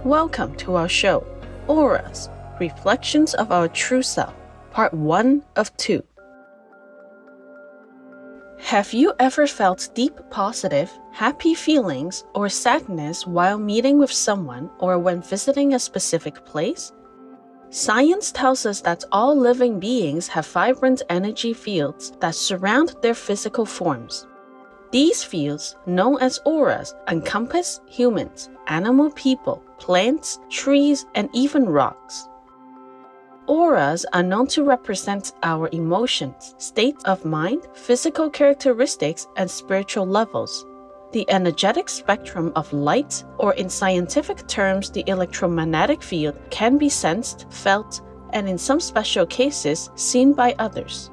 Welcome to our show, Auras, Reflections of Our True Self, Part 1 of 2. Have you ever felt deep positive, happy feelings or sadness while meeting with someone or when visiting a specific place? Science tells us that all living beings have vibrant energy fields that surround their physical forms. These fields, known as auras, encompass humans, animal people, plants, trees, and even rocks. Auras are known to represent our emotions, states of mind, physical characteristics, and spiritual levels. The energetic spectrum of light, or in scientific terms, the electromagnetic field, can be sensed, felt, and in some special cases, seen by others.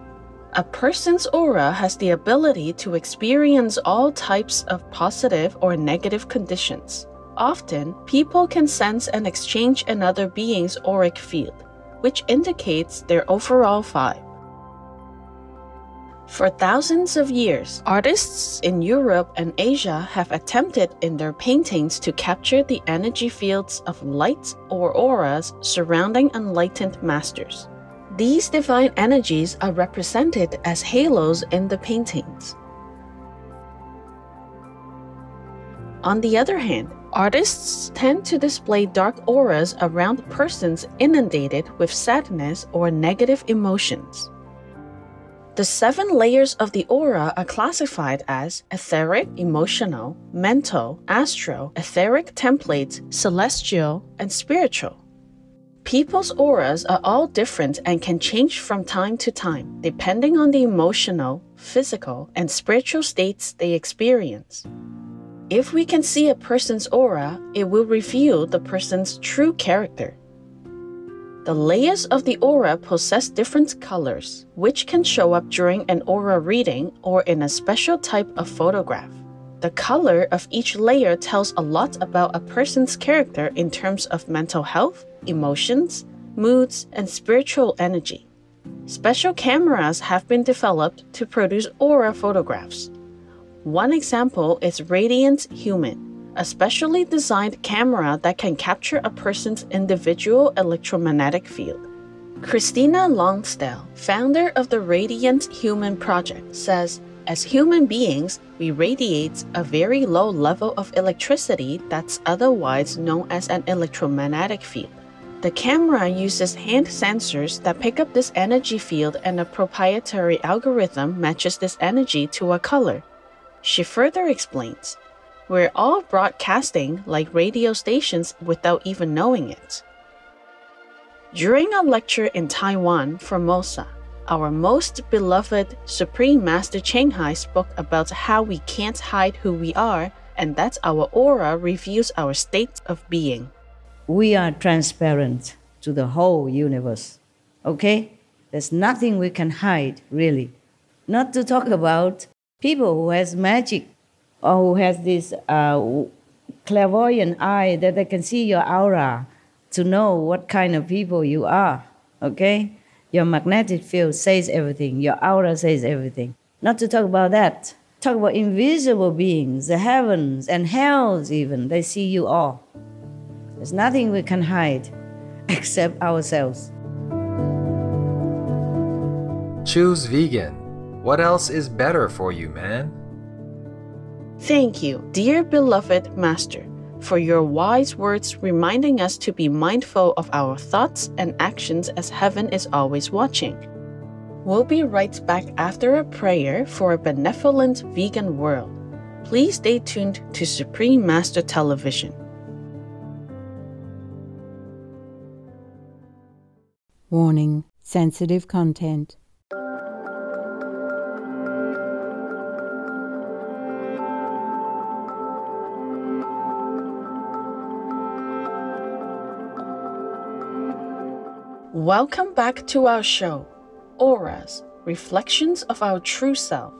A person's aura has the ability to experience all types of positive or negative conditions. Often, people can sense and exchange another being's auric field, which indicates their overall vibe. For thousands of years, artists in Europe and Asia have attempted in their paintings to capture the energy fields of light or auras surrounding enlightened masters. These divine energies are represented as halos in the paintings. On the other hand, artists tend to display dark auras around persons inundated with sadness or negative emotions. The 7 layers of the aura are classified as etheric, emotional, mental, astral, etheric templates, celestial, and spiritual. People's auras are all different and can change from time to time, depending on the emotional, physical, and spiritual states they experience. If we can see a person's aura, it will reveal the person's true character. The layers of the aura possess different colors, which can show up during an aura reading or in a special type of photograph. The color of each layer tells a lot about a person's character in terms of mental health, emotions, moods, and spiritual energy. Special cameras have been developed to produce aura photographs. One example is Radiant Human, a specially designed camera that can capture a person's individual electromagnetic field. Christina Longstell, founder of the Radiant Human Project, says, "As human beings, we radiate a very low level of electricity that's otherwise known as an electromagnetic field. The camera uses hand sensors that pick up this energy field, and a proprietary algorithm matches this energy to a color." She further explains, "We're all broadcasting like radio stations without even knowing it." During a lecture in Taiwan, Formosa, our most beloved Supreme Master Cheng Hai spoke about how we can't hide who we are and that our aura reveals our state of being. We are transparent to the whole universe, okay? There's nothing we can hide, really. Not to talk about people who has magic or who has this clairvoyant eye that they can see your aura to know what kind of people you are, okay? Your magnetic field says everything. Your aura says everything. Not to talk about that. Talk about invisible beings, the heavens and hells even. They see you all. There's nothing we can hide except ourselves. Choose vegan. What else is better for you, man? Thank you, dear beloved Master, for your wise words reminding us to be mindful of our thoughts and actions as heaven is always watching. We'll be right back after a prayer for a benevolent vegan world. Please stay tuned to Supreme Master Television. Warning: sensitive content. Welcome back to our show, Auras, Reflections of Our True Self.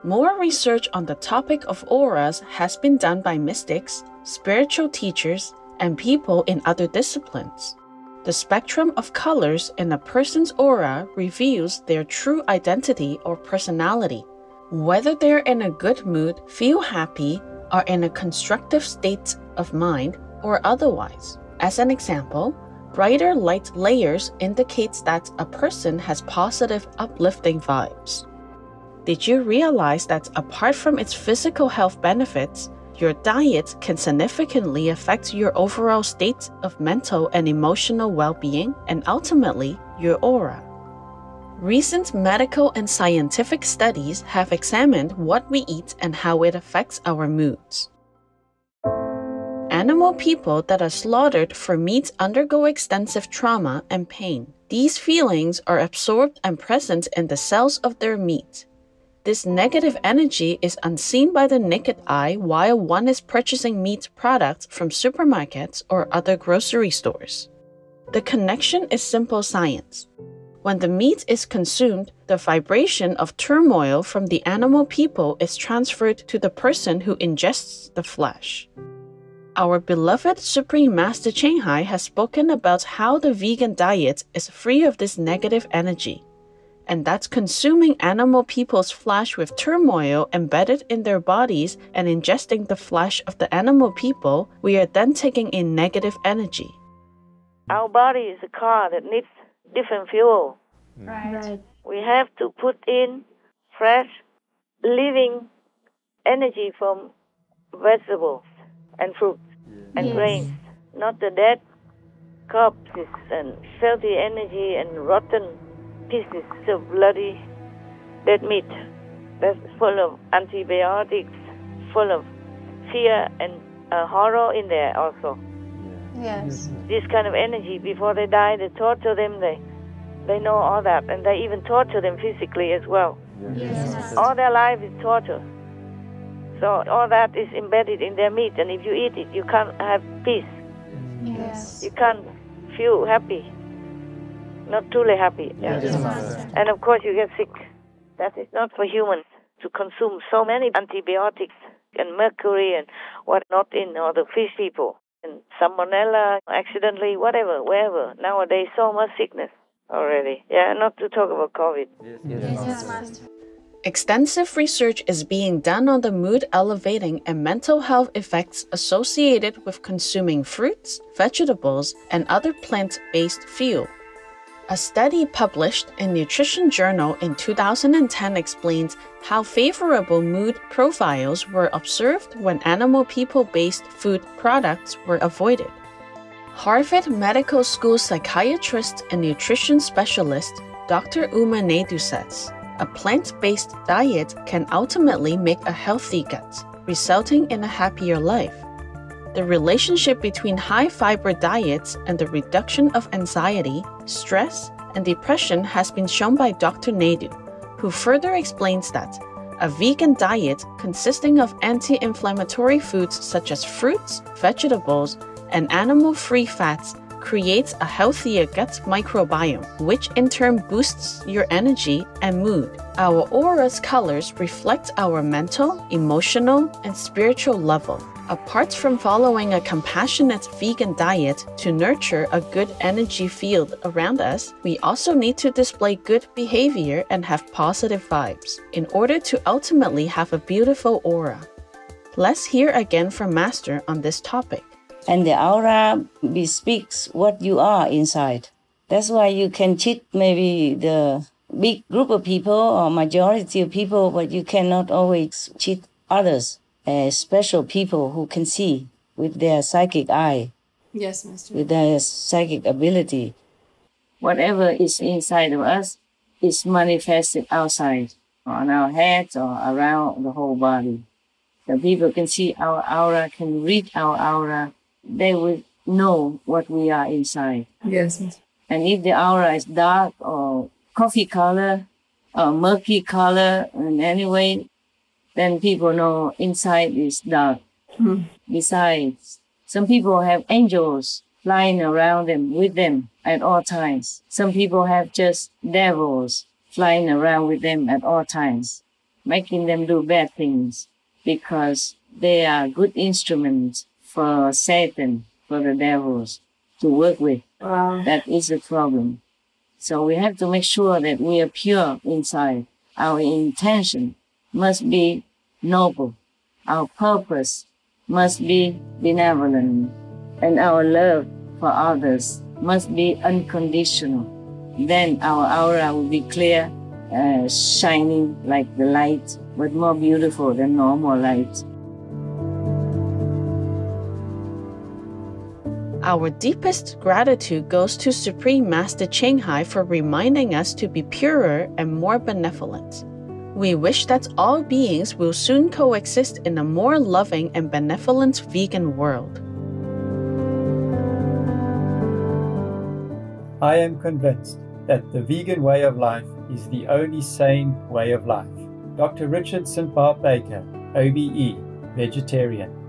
More research on the topic of auras has been done by mystics, spiritual teachers, and people in other disciplines. The spectrum of colors in a person's aura reveals their true identity or personality. Whether they're in a good mood, feel happy, are in a constructive state of mind, or otherwise. As an example, brighter light layers indicates that a person has positive, uplifting vibes. Did you realize that apart from its physical health benefits, your diet can significantly affect your overall state of mental and emotional well-being and ultimately your aura? Recent medical and scientific studies have examined what we eat and how it affects our moods. Animal people that are slaughtered for meat undergo extensive trauma and pain. These feelings are absorbed and present in the cells of their meat. This negative energy is unseen by the naked eye while one is purchasing meat products from supermarkets or other grocery stores. The connection is simple science. When the meat is consumed, the vibration of turmoil from the animal people is transferred to the person who ingests the flesh. Our beloved Supreme Master Ching Hai has spoken about how the vegan diet is free of this negative energy, and that consuming animal people's flesh with turmoil embedded in their bodies and ingesting the flesh of the animal people, we are then taking in negative energy. Our body is a car that needs different fuel. Right. We have to put in fresh, living energy from vegetables and fruits and grains, not the dead corpses and filthy energy and rotten pieces of bloody dead meat that's full of antibiotics, full of fear and horror in there also. Yes. This kind of energy, before they die, they torture them, they know all that, and they even torture them physically as well. Yes. All their life is torture. So all that is embedded in their meat, and if you eat it, you can't have peace. Yes. You can't feel happy. Not truly happy. Yes, Master. And of course you get sick. That is not for humans to consume so many antibiotics and mercury and whatnot in all the fish people. And salmonella, accidentally, whatever, wherever. Nowadays so much sickness already. Yeah, not to talk about COVID. Yes, Master. Extensive research is being done on the mood-elevating and mental health effects associated with consuming fruits, vegetables, and other plant-based fuel. A study published in Nutrition Journal in 2010 explains how favorable mood profiles were observed when animal people-based food products were avoided. Harvard Medical School psychiatrist and nutrition specialist Dr. Uma Naidu says, a plant-based diet can ultimately make a healthy gut, resulting in a happier life. The relationship between high-fiber diets and the reduction of anxiety, stress, and depression has been shown by Dr. Naidu, who further explains that a vegan diet consisting of anti-inflammatory foods such as fruits, vegetables, and animal-free fats creates a healthier gut microbiome, which in turn boosts your energy and mood. Our aura's colors reflect our mental, emotional, and spiritual level. Apart from following a compassionate vegan diet to nurture a good energy field around us, we also need to display good behavior and have positive vibes in order to ultimately have a beautiful aura. Let's hear again from Master on this topic. And the aura bespeaks what you are inside. That's why you can cheat maybe the big group of people or majority of people, but you cannot always cheat others as special people who can see with their psychic eye. Yes, Master. With their psychic ability. Whatever is inside of us is manifested outside, on our heads or around the whole body. So people can see our aura, can read our aura. They will know what we are inside. Yes, Master. And if the aura is dark or coffee color or murky color in any way, then people know inside is dark. Besides, some people have angels flying around them, with them at all times. Some people have just devils flying around with them at all times, making them do bad things because they are good instruments for Satan, for the devils to work with. Wow. That is a problem. So we have to make sure that we are pure inside. Our intention must be noble. Our purpose must be benevolent. and our love for others must be unconditional. Then our aura will be clear, shining like the light, but more beautiful than normal light. Our deepest gratitude goes to Supreme Master Ching Hai for reminding us to be purer and more benevolent. We wish that all beings will soon coexist in a more loving and benevolent vegan world. I am convinced that the vegan way of life is the only sane way of life. Dr. Richard St. Barb Baker, OBE, vegetarian.